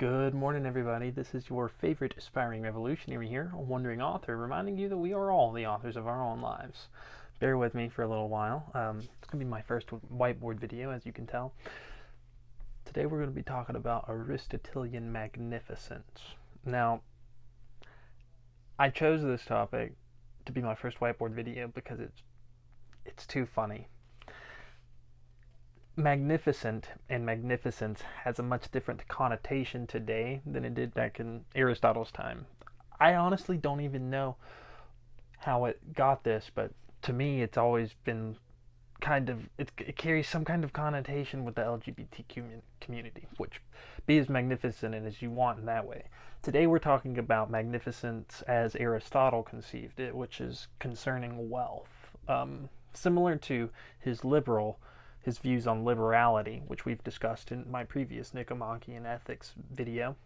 Good morning, everybody. This is your favorite aspiring revolutionary here, a wandering author, reminding you that we are all the authors of our own lives. Bear with me for a little while. It's going to be my first whiteboard video, as you can tell. Today we're going to be talking about Aristotelian magnificence. Now, I chose this topic to be my first whiteboard video because it's too funny. Magnificent and magnificence has a much different connotation today than it did back in Aristotle's time. I honestly don't even know how it got this, but to me it's always been it carries some kind of connotation with the LGBTQ community, which be as magnificent as you want in that way. Today we're talking about magnificence as Aristotle conceived it, which is concerning wealth. Similar to his views on liberality, which we've discussed in my previous Nicomachean Ethics video.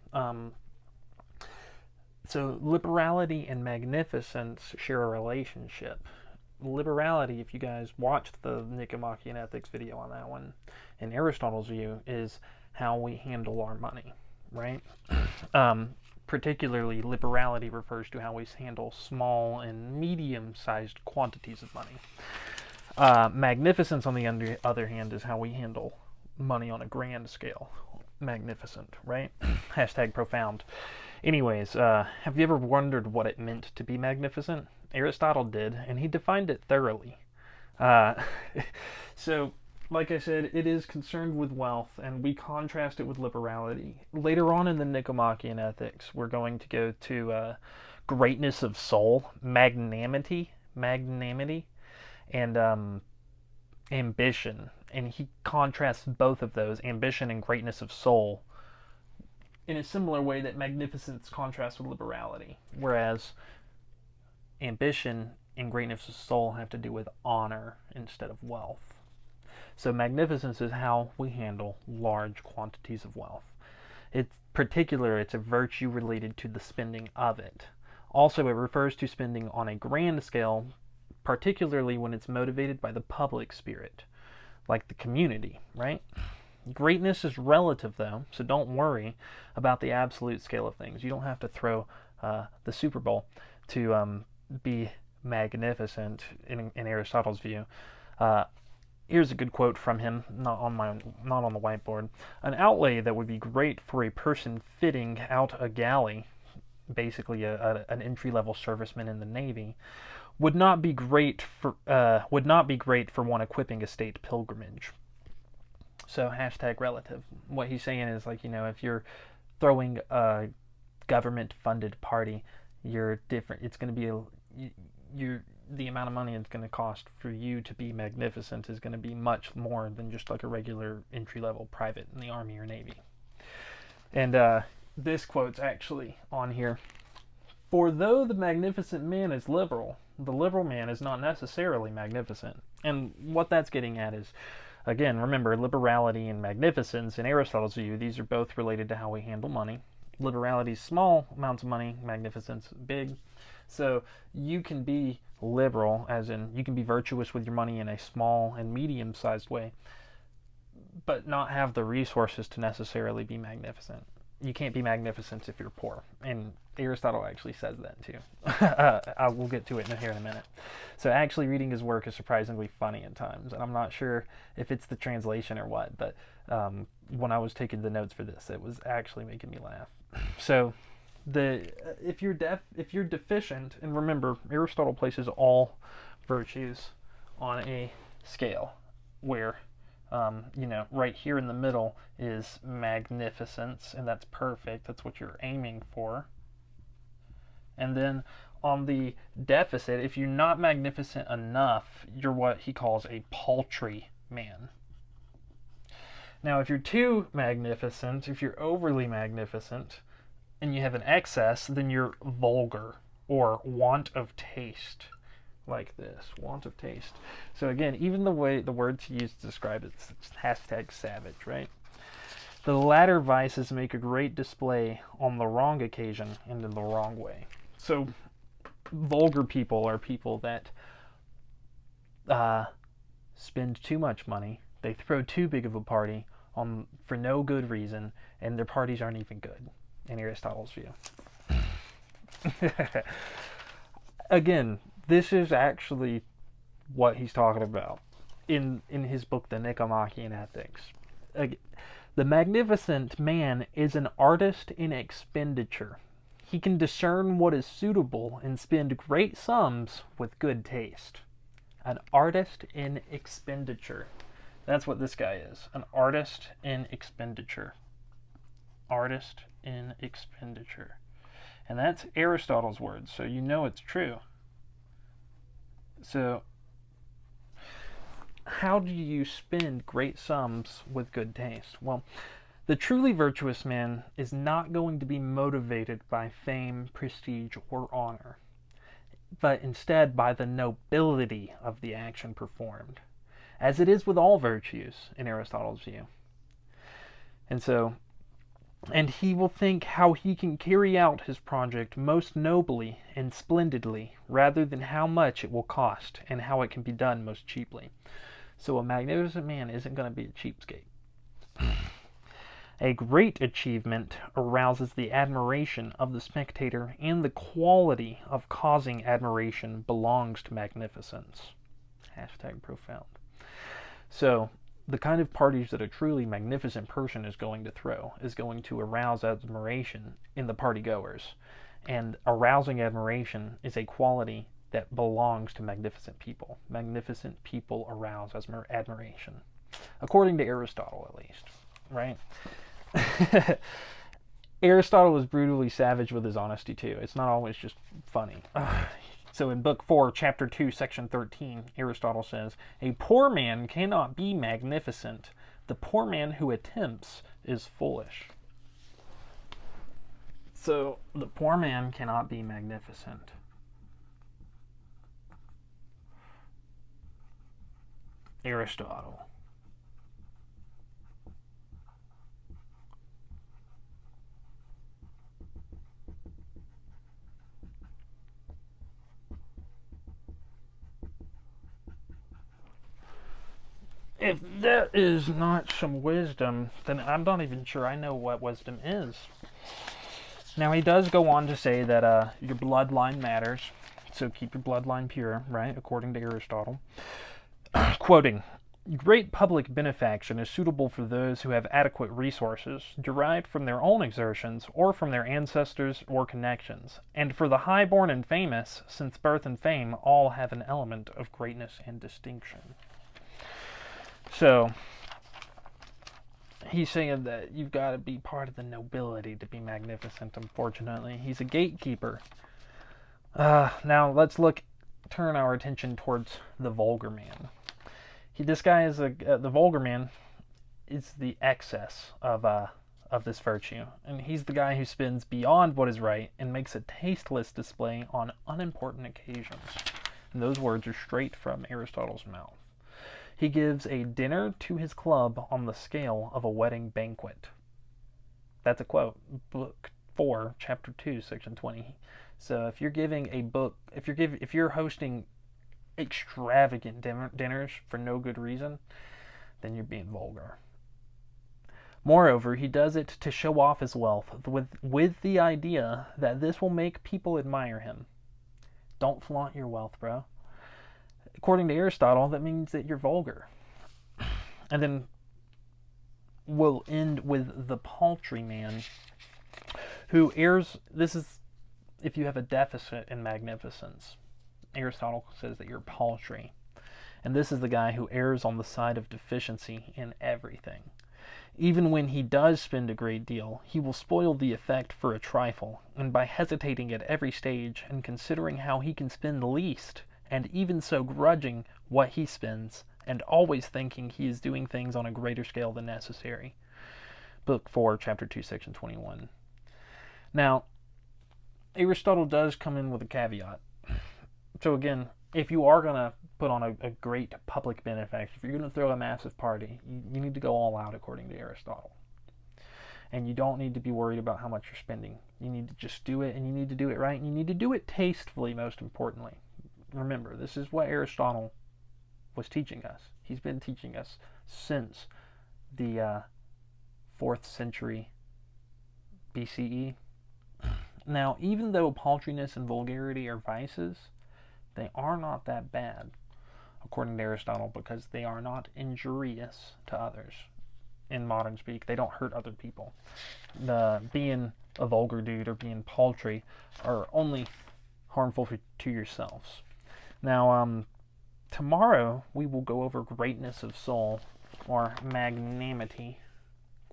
So liberality and magnificence share a relationship. Liberality, if you guys watched the Nicomachean Ethics video on that one, in Aristotle's view, is how we handle our money, right? Particularly, liberality refers to how we handle small and medium-sized quantities of money. Magnificence, on the other hand, is how we handle money on a grand scale. Magnificent, right? Hashtag profound. Anyways, have you ever wondered what it meant to be magnificent? Aristotle did, and he defined it thoroughly. So, like I said, it is concerned with wealth, and we contrast it with liberality. Later on in the Nicomachean Ethics, we're going to go to greatness of soul, magnanimity, and ambition, and he contrasts both of those, ambition and greatness of soul, in a similar way that magnificence contrasts with liberality, whereas ambition and greatness of soul have to do with honor instead of wealth. So magnificence is how we handle large quantities of wealth. It's a virtue related to the spending of it. Also, it refers to spending on a grand scale, particularly when it's motivated by the public spirit, like the community, right? Greatness is relative, though, so don't worry about the absolute scale of things. You don't have to throw the Super Bowl to be magnificent in Aristotle's view. Here's a good quote from him, not on the whiteboard. An outlay that would be great for a person fitting out a galley, basically an entry-level serviceman in the Navy, would not be great for one equipping a state pilgrimage. So hashtag relative. What he's saying is, like, if you're throwing a government-funded party, you're different. It's going to be the amount of money it's going to cost for you to be magnificent is going to be much more than just like a regular entry-level private in the Army or Navy. And this quote's actually on here. For though the magnificent man is liberal, the liberal man is not necessarily magnificent. And what that's getting at is, again, remember, liberality and magnificence, in Aristotle's view, these are both related to how we handle money. Liberality is small amounts of money, magnificence big. So you can be liberal, as in you can be virtuous with your money in a small and medium-sized way, but not have the resources to necessarily be magnificent. You can't be magnificent if you're poor, and Aristotle actually says that too. I will get to it here in a minute. So actually reading his work is surprisingly funny at times, and I'm not sure if it's the translation or what, but when I was taking the notes for this, it was actually making me laugh. So if you're deficient, and remember, Aristotle places all virtues on a scale where right here in the middle is magnificence, and that's perfect. That's what you're aiming for. And then on the deficit, if you're not magnificent enough, you're what he calls a paltry man. Now, if you're too magnificent, if you're overly magnificent, and you have an excess, then you're vulgar or want of taste. Like this, want of taste. So again, even the words he used to describe it's hashtag savage, right? The latter vices make a great display on the wrong occasion and in the wrong way. So vulgar people are people that spend too much money, they throw too big of a party for no good reason, and their parties aren't even good, in Aristotle's view. Again, this is actually what he's talking about in his book, The Nicomachean Ethics. The magnificent man is an artist in expenditure. He can discern what is suitable and spend great sums with good taste. An artist in expenditure. That's what this guy is. An artist in expenditure. Artist in expenditure. And that's Aristotle's words, so you know it's true. So, how do you spend great sums with good taste? Well, the truly virtuous man is not going to be motivated by fame, prestige, or honor, but instead by the nobility of the action performed, as it is with all virtues in Aristotle's view. And he will think how he can carry out his project most nobly and splendidly, rather than how much it will cost and how it can be done most cheaply. So a magnificent man isn't going to be a cheapskate. A great achievement arouses the admiration of the spectator, and the quality of causing admiration belongs to magnificence. #profound. So, the kind of parties that a truly magnificent person is going to throw is going to arouse admiration in the partygoers. And arousing admiration is a quality that belongs to magnificent people. Magnificent people arouse admiration. According to Aristotle, at least. Right? Aristotle is brutally savage with his honesty, too. It's not always just funny. So in Book 4, Chapter 2, Section 13, Aristotle says, "A poor man cannot be magnificent. The poor man who attempts is foolish." So the poor man cannot be magnificent. Aristotle. If that is not some wisdom, then I'm not even sure I know what wisdom is. Now, he does go on to say that your bloodline matters, so keep your bloodline pure, right, according to Aristotle. Quoting, "Great public benefaction is suitable for those who have adequate resources, derived from their own exertions or from their ancestors or connections, and for the high-born and famous, since birth and fame all have an element of greatness and distinction." So, he's saying that you've got to be part of the nobility to be magnificent, unfortunately. He's a gatekeeper. Now, let's turn our attention towards the vulgar man. This guy is the vulgar man is the excess of this virtue. And he's the guy who spends beyond what is right and makes a tasteless display on unimportant occasions. And those words are straight from Aristotle's mouth. He gives a dinner to his club on the scale of a wedding banquet. That's a quote. Book 4, Chapter 2, Section 20. So if you're giving a book, if you're hosting extravagant dinners for no good reason, then you're being vulgar. Moreover, he does it to show off his wealth with the idea that this will make people admire him. Don't flaunt your wealth, bro. According to Aristotle, that means that you're vulgar. And then we'll end with the paltry man who errs. This is if you have a deficit in magnificence. Aristotle says that you're paltry. And this is the guy who errs on the side of deficiency in everything. Even when he does spend a great deal, he will spoil the effect for a trifle, and by hesitating at every stage and considering how he can spend least, and even so grudging what he spends, and always thinking he is doing things on a greater scale than necessary. Book 4, Chapter 2, Section 21. Now, Aristotle does come in with a caveat. So again, if you are going to put on a great public benefaction, if you're going to throw a massive party, you need to go all out according to Aristotle. And you don't need to be worried about how much you're spending. You need to just do it, and you need to do it right, and you need to do it tastefully, most importantly. Remember, this is what Aristotle was teaching us. He's been teaching us since the 4th century BCE. Now, even though paltriness and vulgarity are vices, they are not that bad, according to Aristotle, because they are not injurious to others. In modern speak, they don't hurt other people. Being a vulgar dude or being paltry are only harmful to yourselves. Now, tomorrow we will go over greatness of soul, or magnanimity.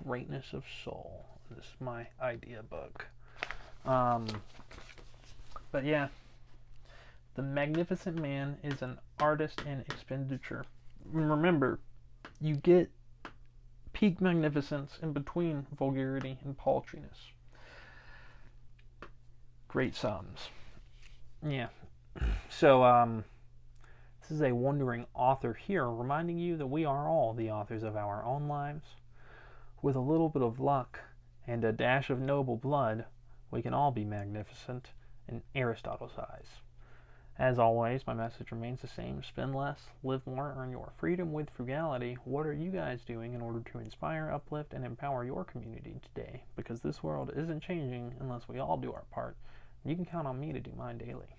Greatness of soul. This is my idea book. But yeah, the magnificent man is an artist in expenditure. Remember, you get peak magnificence in between vulgarity and paltriness. Great sums. Yeah. So, this is a wandering author here, reminding you that we are all the authors of our own lives. With a little bit of luck and a dash of noble blood, we can all be magnificent in Aristotle's eyes. As always, my message remains the same. Spend less, live more, earn your freedom with frugality. What are you guys doing in order to inspire, uplift, and empower your community today? Because this world isn't changing unless we all do our part. You can count on me to do mine daily.